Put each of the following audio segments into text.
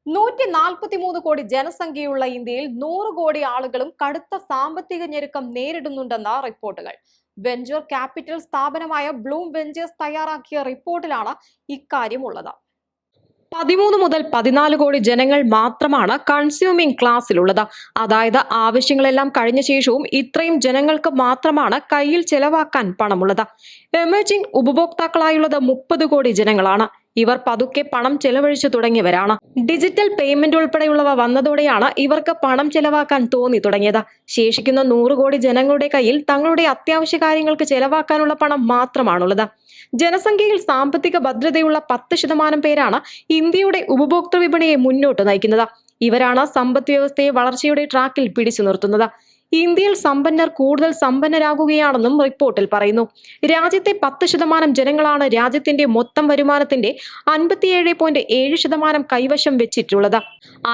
143 കോടി ജനസംഖ്യയുള്ള ഇന്ത്യയിൽ 100 കോടി ആളുകളും കടുത്ത സാമ്പത്തിക ഞെരുക്കം നേരിടുന്നുണ്ടെന്ന റിപ്പോർട്ടുകൾ. വെഞ്ചർ ക്യാപിറ്റൽ സ്ഥാപനമായ ബ്ലൂം വെഞ്ചേഴ്സ് തയ്യാറാക്കിയ റിപ്പോർട്ടിലാണ് ഇക്കാര്യമുള്ളത്. 13 മുതൽ 14 കോടി ജനങ്ങൾ മാത്രമാണ് കൺസ്യൂമിംഗ് ക്ലാസ്സിലുള്ളത്. അതായത് ആവശ്യങ്ങളെല്ലാം കഴിഞ്ഞ ശേഷവും ഇത്രയും ജനങ്ങൾക്ക് മാത്രമാണ് കയ്യിൽ ചെലവാക്കാൻ പണമുള്ളത്. എമർജിംഗ് ഉപഭോക്താക്കളായുള്ളത് 30 കോടി ജനങ്ങളാണ്. ഇവർ പതുക്കെ പണം ചെലവഴിച്ചു തുടങ്ങിയവരാണ്. ഡിജിറ്റൽ പേയ്മെന്റ് ഉൾപ്പെടെയുള്ളവ വന്നതോടെയാണ് ഇവർക്ക് പണം ചെലവാക്കാൻ തോന്നി തുടങ്ങിയത്. ശേഷിക്കുന്ന 100 കോടി ജനങ്ങളുടെ കയ്യിൽ തങ്ങളുടെ അത്യാവശ്യ കാര്യങ്ങൾക്ക് ചെലവാക്കാനുള്ള പണം മാത്രമാണുള്ളത്. ജനസംഖ്യയിൽ സാമ്പത്തിക ഭദ്രതയുള്ള 10% പേരാണ് ഇന്ത്യയുടെ ഉപഭോക്തൃ വിപണിയെ മുന്നോട്ട് നയിക്കുന്നത്. ഇവരാണ് സമ്പദ് വ്യവസ്ഥയെ വളർച്ചയുടെ ട്രാക്കിൽ പിടിച്ചു നിർത്തുന്നത്. ഇന്ത്യയിൽ സമ്പന്നർ കൂടുതൽ സമ്പന്നരാകുകയാണെന്നും റിപ്പോർട്ടിൽ പറയുന്നു. രാജ്യത്തെ 10% ജനങ്ങളാണ് രാജ്യത്തിന്റെ മൊത്തം വരുമാനത്തിന്റെ 57.7% കൈവശം വെച്ചിട്ടുള്ളത്.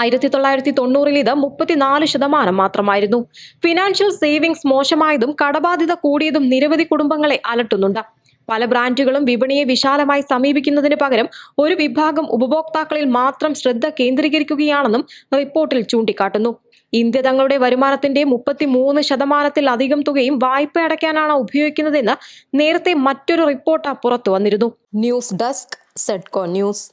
1990-ൽ ഇത് 34% മാത്രമായിരുന്നു. ഫിനാൻഷ്യൽ സേവിങ്സ് മോശമായതും കടബാധ്യത കൂടിയതും നിരവധി കുടുംബങ്ങളെ അലട്ടുന്നുണ്ട്. പല ബ്രാൻഡുകളും വിപണിയെ വിശാലമായി സമീപിക്കുന്നതിന് പകരം ഒരു വിഭാഗം ഉപഭോക്താക്കളിൽ മാത്രം ശ്രദ്ധ കേന്ദ്രീകരിക്കുകയാണെന്നും റിപ്പോർട്ടിൽ ചൂണ്ടിക്കാട്ടുന്നു. ഇന്ത്യ തങ്ങളുടെ വരുമാനത്തിന്റെ 33%-ത്തിലധികം തുകയും വായ്പ അടയ്ക്കാനാണ് ഉപയോഗിക്കുന്നതെന്ന് നേരത്തെ മറ്റൊരു റിപ്പോർട്ട് പുറത്തു വന്നിരുന്നു. ന്യൂസ് ഡെസ്ക് സെഡ്കോ ന്യൂസ്.